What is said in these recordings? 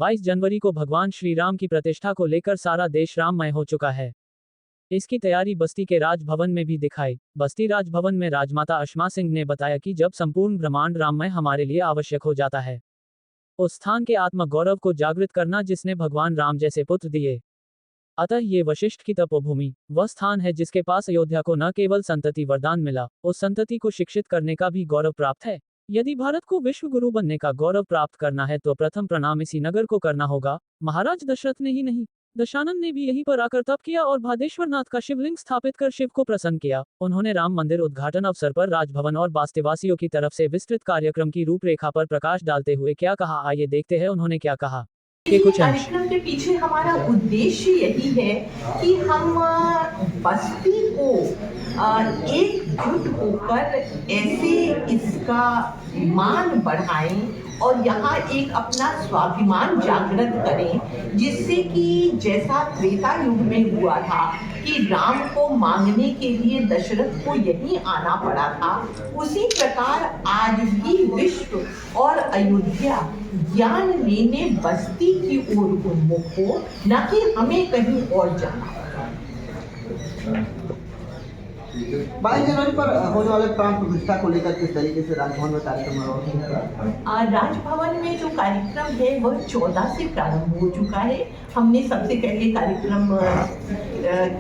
22 जनवरी को भगवान श्री राम की प्रतिष्ठा को लेकर सारा देश राममय हो चुका है। इसकी तैयारी बस्ती के राजभवन में भी दिखाई। बस्ती राजभवन में राजमाता अश्मा सिंह ने बताया कि जब संपूर्ण ब्रह्मांड राममय हमारे लिए आवश्यक हो जाता है, उस स्थान के आत्म गौरव को जागृत करना जिसने भगवान राम जैसे पुत्र दिए। अतः ये वशिष्ठ की तपोभूमि वह स्थान है जिसके पास अयोध्या को न केवल संतति वरदान मिला, उस संतति को शिक्षित करने का भी गौरव प्राप्त है। यदि भारत को विश्व गुरु बनने का गौरव प्राप्त करना है तो प्रथम प्रणाम इसी नगर को करना होगा। महाराज दशरथ ने ही नहीं, दशानन ने भी यहीं पर आकर तप किया और भादेश्वर नाथ का शिवलिंग स्थापित कर शिव को प्रसन्न किया। उन्होंने राम मंदिर उद्घाटन अवसर पर राजभवन और बास्तीवासियों की तरफ से विस्तृत कार्यक्रम की रूपरेखा पर प्रकाश डालते हुए क्या कहा, आइए देखते हैं उन्होंने क्या कहा। कार्यक्रम के पीछे हमारा उद्देश्य यही है कि हम बस्ती को एकजुट होकर ऐसे इसका मान बढ़ाएं और यहाँ एक अपना स्वाभिमान जागृत करें, जिससे कि जैसा त्रेता युग में हुआ था कि राम को मांगने के लिए दशरथ को यहीं आना पड़ा था, उसी प्रकार आज भी विश्व और अयोध्या ज्ञान लेने बस्ती की ओर उन्मुख हो, न कि हमें कहीं और जाना। 22 जनवरी पर होने वाले प्राण प्रतिष्ठा को लेकर किस तरीके से राजभवन में कार्यक्रम होगा? राजभवन में जो कार्यक्रम है वह 14 से प्रारंभ हो चुका है। हमने सबसे पहले कार्यक्रम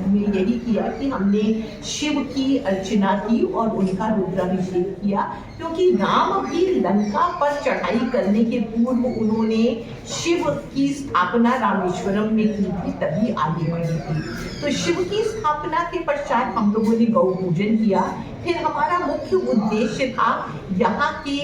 में यही किया कि हमने शिव की अर्चना की और उनका रुद्राभिषेक किया, क्योंकि राम भी लंका पर चढ़ाई करने के पूर्व उन्होंने शिव की स्थापना रामेश्वरम में की थी, तभी आगे बढ़ी थी। तो शिव की स्थापना के पश्चात हम लोगों ने गौ पूजन किया। फिर हमारा मुख्य उद्देश्य था यहाँ के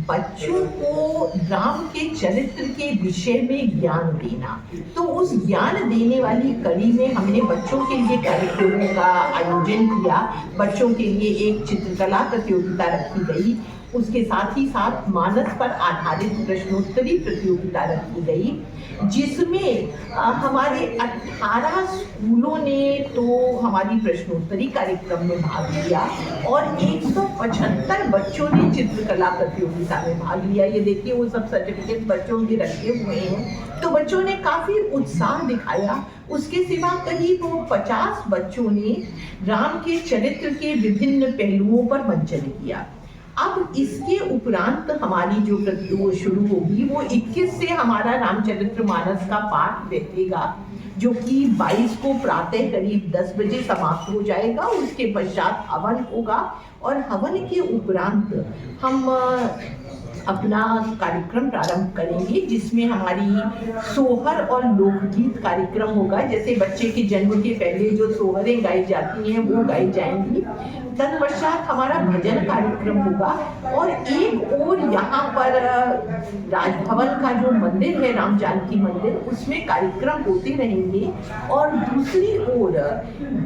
बच्चों को राम के चरित्र के विषय में ज्ञान देना। तो उस ज्ञान देने वाली कड़ी में हमने बच्चों के लिए कार्यक्रमों का आयोजन किया। बच्चों के लिए एक चित्रकला प्रतियोगिता रखी गई, उसके साथ ही साथ मानस पर आधारित प्रश्नोत्तरी प्रतियोगिता रखी गई, जिसमें हमारे 18 स्कूलों ने तो हमारी प्रश्नोत्तरी कार्यक्रम में भाग लिया और 175 बच्चों ने चित्रकला प्रतियोगिता में भाग लिया। ये देखिए वो सब सर्टिफिकेट बच्चों के रखे हुए हैं, तो बच्चों ने काफी उत्साह दिखाया। उसके सिवा करीब 50 बच्चों ने राम के चरित्र के विभिन्न पहलुओं पर मंचन किया। अब इसके उपरांत हमारी जो प्रतियोगिता शुरू होगी वो 21 से हमारा रामचरित्र मानस का पाठ बैठेगा, जो कि 22 को प्रातः करीब 10 बजे समाप्त हो जाएगा। उसके पश्चात हवन होगा और हवन के उपरांत हम अपना कार्यक्रम प्रारंभ करेंगे, जिसमें हमारी सोहर और लोकगीत कार्यक्रम होगा। जैसे बच्चे के जन्म के पहले जो सोहरें गाई जाती हैं वो गाई जाएंगी। तत्पश्चात हमारा भजन कार्यक्रम होगा और एक और यहाँ पर राजभवन का जो मंदिर है राम जानकी मंदिर, उसमें कार्यक्रम होते रहेंगे। और दूसरी ओर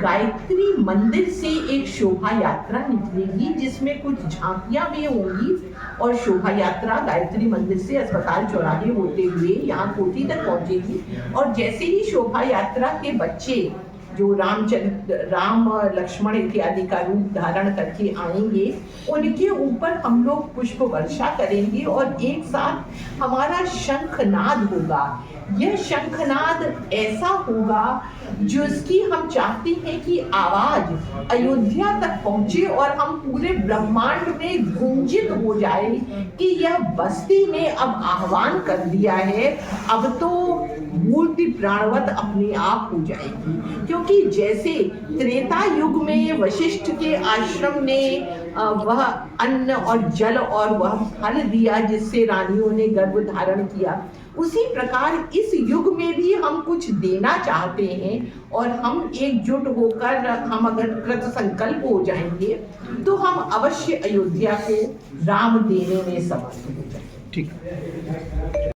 गायत्री मंदिर से एक शोभा यात्रा निकलेगी, जिसमें कुछ झांकियां भी होंगी और शोभा यात्रा गायत्री मंदिर से अस्पताल चौराहे होते हुए यहाँ कोठी तक पहुंचेगी। और जैसे ही शोभा यात्रा के बच्चे जो राम लक्ष्मण इत्यादि का रूप धारण करके आएंगे, उनके ऊपर हम लोग पुष्प वर्षा करेंगे और एक साथ हमारा शंखनाद होगा। यह शंखनाद ऐसा होगा जिसकी हम चाहते हैं कि आवाज अयोध्या तक पहुंचे और हम पूरे ब्रह्मांड में गुंजित हो जाए कि यह बस्ती ने अब आह्वान कर दिया है, अब तो मूर्ति प्राणवत अपने आप हो जाएगी। क्योंकि जैसे त्रेता युग में वशिष्ठ के आश्रम ने वह अन्न और जल और वह फल दिया जिससे रानियों ने गर्भ धारण किया, उसी प्रकार इस युग में भी हम कुछ देना चाहते हैं और हम एकजुट होकर हम अगर कृत संकल्प हो जाएंगे तो हम अवश्य अयोध्या को राम देने में समर्थ हो जाएंगे। ठीक।